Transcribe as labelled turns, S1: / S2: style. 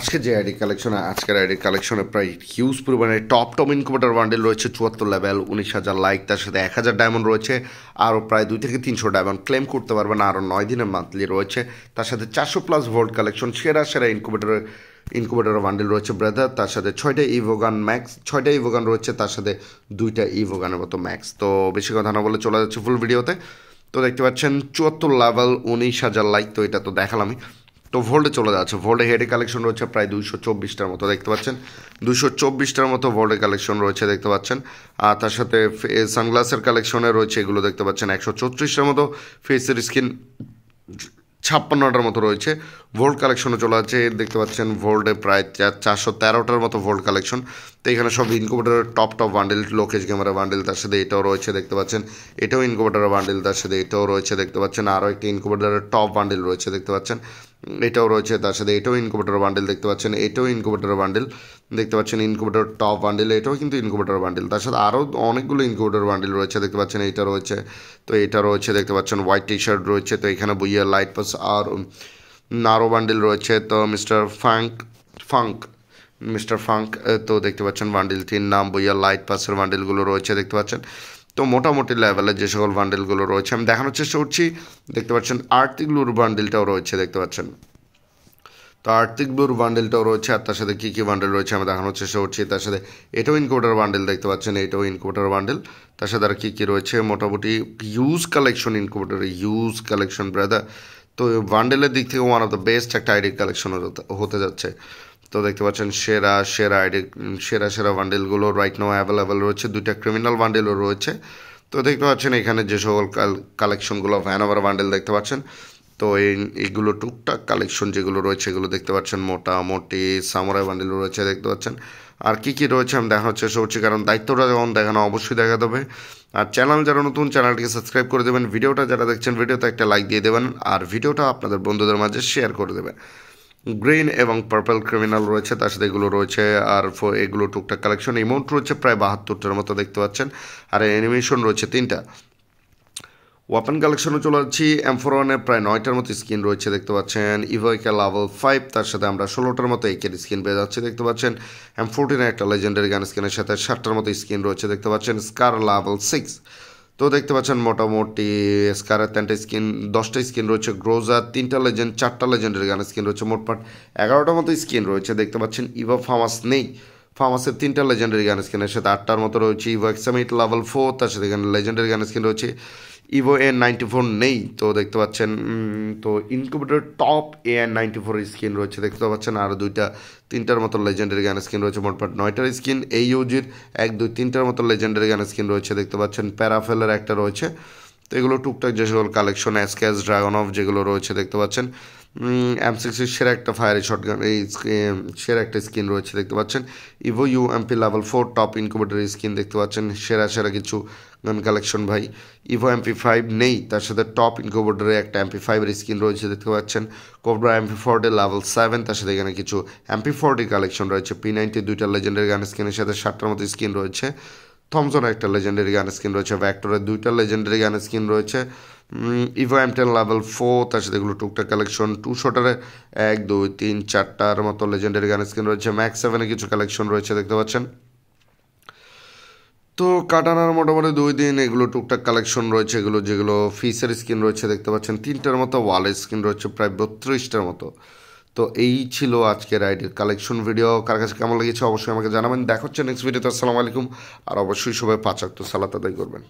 S1: আজকের আইডি কালেকশনে প্রায় হিউজ পরিমাণে টপ ইনকুবেটর বান্ডেল রয়েছে 74 লেভেল 19,000 লাইক, তার সাথে 1,000 ডায়মন্ড রয়েছে, আরও প্রায় 2 থেকে 300 ডায়মন্ড ক্লেম করতে পারবেন, আরও 9 দিনের মান্থলি রয়েছে, তার সাথে 400+ ভোল্ট কালেকশন, সেরা ইনকুবেটর বান্ডেল রয়েছে ব্রাদার, তার সাথে 6টা ইভোগান ম্যাক্স, 6টা ইভোগান রয়েছে, তার সাথে 2টা ইভোগানের মতো ম্যাক্স। তো বেশি কথা না বলে চলে যাচ্ছে ফুল ভিডিওতে। তো দেখতে পাচ্ছেন 74 লেভেল 19,000 লাইক, তো এটা তো দেখালামই। তো ভোল্টে চলে যাচ্ছে, ভোল্টে হেডে কালেকশন রয়েছে প্রায় 224টার মতো, দেখতে পাচ্ছেন 224টার মতো ভোল্টে কালেকশন রয়েছে দেখতে পাচ্ছেন। আর তার সাথে সানগ্লাসের কালেকশনে রয়েছে এগুলো দেখতে পাচ্ছেন 134টার মতো, ফেসের স্কিন 56টার মতো রয়েছে। ভোল্ট কালেকশনে চলে যাচ্ছে দেখতে পাচ্ছেন ভোল্টে প্রায় 413টার মতো ভোল্ট কালেকশন। তো এখানে সব ইনকুবেটরের top bundle, Lokesh camera bundle, তার সাথে এটাও রয়েছে দেখতে পাচ্ছেন, এটাও ইনকুবেটরের বান্ডেল, তার সাথে এটাও রয়েছে দেখতে পাচ্ছেন, আরও একটি ইনকুবেটরের টপ বান্ডেল রয়েছে দেখতে পাচ্ছেন, এটাও রয়েছে, তার সাথে এটাও ইনকুবেটর বান্ডেল দেখতে পাচ্ছেন, এটাও ইনকুবেটর বান্ডেল দেখতে পাচ্ছেন, ইনকুবেটর টপ বান্ডেল, এটাও কিন্তু ইনকুবেটর বান্ডেল, তার সাথে আরও অনেকগুলো ইনকুবেটর বান্ডেল রয়েছে দেখতে পাচ্ছেন, এইটা রয়েছে, তো এটা রয়েছে দেখতে পাচ্ছেন, হোয়াইট টি শার্ট রয়েছে, তো এখানে বুইয়া লাইট পাস আর নারো বান্ডেল রয়েছে, তো মিস্টার ফাঙ্ক তো দেখতে পাচ্ছেন বান্ডেল 3 নাম বইয়া লাইট পাসের বান্ডেলগুলো রয়েছে দেখতে পাচ্ছেন। তো মোটামুটি লেভেলের যে সকল বান্ডেলগুলো রয়েছে আমি দেখানোর চেষ্টা করছি, দেখতে পাচ্ছেন আর্থিক ব্লুর বান্ডেলটাও রয়েছে দেখতে পাচ্ছেন, তো আর্থিক ব্লুর বান্ডেলটাও রয়েছে, আর তার সাথে কী কী বান্ডেল রয়েছে আমি দেখানোর চেষ্টা করছি। তার সাথে এটাও ইনকুবেটর বান্ডেল দেখতে পাচ্ছেন, এটাও ইনকুবেটর বান্ডেল, তার সাথে আর কী কী রয়েছে মোটামুটি huge collection, incubator huge collection brother. তো বান্ডেলের দিক থেকে ওয়ান অফ দ্য বেস্ট একটা আইডি কালেকশন হতে যাচ্ছে। তো দেখতে পাচ্ছেন সেরা বান্ডেলগুলো রাইট নাও অ্যাভেলেবেল রয়েছে, 2টা ক্রিমিনাল বান্ডেলও রয়েছে। তো দেখতে পাচ্ছেন এখানে যে সকল কালেকশনগুলো ভ্যানওভার বান্ডেল দেখতে পাচ্ছেন, তো এইগুলো টুকটাক কালেকশন যেগুলো রয়েছে এগুলো দেখতে পাচ্ছেন, মোটামুটি সামুরাই বান্ডেল রয়েছে দেখতে পাচ্ছেন। আর কী কী রয়েছে আমি দেখানোর চেষ্টা করছি, কারণ দায়িত্বটা যখন দেখানো অবশ্যই দেখা দেবে। আর চ্যানেল যারা নতুন, চ্যানেলটিকে সাবস্ক্রাইব করে দেবেন, ভিডিওটা যারা দেখছেন ভিডিওতে একটা লাইক দিয়ে দেবেন, আর ভিডিওটা আপনাদের বন্ধুদের মাঝে শেয়ার করে দেবেন। গ্রিন এবং পার্পল ক্রিমিনাল রয়েছে, তার সাথে এগুলো রয়েছে, আর এগুলো টুকটাক কালেকশন, ইমোট রয়েছে প্রায় 72টার মতো দেখতে পাচ্ছেন, আর অ্যানিমেশন রয়েছে 3টা। ওয়াপেন কালেকশনে চলে যাচ্ছি, M41-এর প্রায় 9টার মতো স্কিন রয়েছে দেখতে পাচ্ছেন, ইভোইকা লেভেল 5, তার সাথে আমরা 16টার মতো একের স্কিন পেয়ে যাচ্ছি দেখতে পাচ্ছেন, M14-এর একটা লেজেন্ডারি গান স্কিনের সাথে 7টার মতো স্কিন রয়েছে দেখতে পাচ্ছেন, স্কার লেভেল 6, তো দেখতে পাচ্ছেন মোটামুটি স্কারের 3টা স্কিন, 10টা স্কিন রয়েছে, গ্রোজা 3টা লেজেন্ড, 4টা লেজেন্ডারি গান স্কিন রয়েছে, মোটমাট 11টার মতো স্কিন রয়েছে দেখতে পাচ্ছেন। ইভো ফার্মাস নেই, ফার্মাসের 3টা লেজেন্ডারি গান স্কিনের সাথে 8টার মতো রয়েছে, ইভো এক্সামিট লেভেল 4, তার সাথে এখানে লেজেন্ডারি গান স্কিন রয়েছে, ইভো A94 নেই, তো দেখতে পাচ্ছেন তো ইনকুবেটর টপ A94 স্কিন রয়েছে দেখতে পাচ্ছেন, আর 3টার মতো লেজেন্ডারি গান স্কিন রয়েছে, মোটমাট 9টার স্কিন, AUG'র 1 2 3টার মতো লেজেন্ডারি গান স্কিন রয়েছে দেখতে পাচ্ছেন, প্যারাফেলের একটা রয়েছে। তো এগুলো টুকটাক যে সকল কালেকশন, এসকেএস ড্রাগন অফ যেগুলো রয়েছে দেখতে পাচ্ছেন, M60 সেরা একটা ফায়ারি শটগান, এই সেরা একটা স্কিন রয়েছে দেখতে পাচ্ছেন, ইভো UMP level 4 top incubator skin দেখতে পাচ্ছেন, সেরা কিছু গান কালেকশন ভাই। ইভো MP5 নেই, তার সাথে টপ ইনকুবেটরে একটা MP5-এর স্কিন রয়েছে দেখতে পাচ্ছেন, কোবরা MP40 লেভেল 7, তার সাথে এখানে কিছু MP40 কালেকশন রয়েছে, P90 2টা লেজেন্ডারি গান স্কিনের সাথে 7টার মতো স্কিন রয়েছে, থমসনের একটা লেজেন্ডারি গান স্কিন রয়েছে, ভ্যাক্টরের 2টা লেজেন্ডারি গান স্কিন রয়েছে, ইভো M10 লেভেল 4, তার সাথে এগুলো টুকটাক কালেকশন, 2 শটারে 1 2 3 4টার মতো লেজেন্ডারি গান স্কিন রয়েছে, ম্যাক্স 7-এ কিছু কালেকশন রয়েছে দেখতে পাচ্ছেন। তো কাটানার মোটামুটি 2 দিন এগুলো টুকটাক কালেকশন রয়েছে, যেগুলো ফিসের স্কিন রয়েছে দেখতে পাচ্ছেন, 3টার মতো ওয়ালের স্কিন রয়েছে প্রায় 32টার মতো। তো এই ছিল আজকের আইডির কালেকশন ভিডিও, কার কাছে কেমন লেগেছে অবশ্যই আমাকে জানাবেন। দেখা হচ্ছে নেক্সট ভিডিওতে, আসসালামু আলাইকুম, আর অবশ্যই সবাই 5 ওয়াক্ত সালাত আদায় করবেন।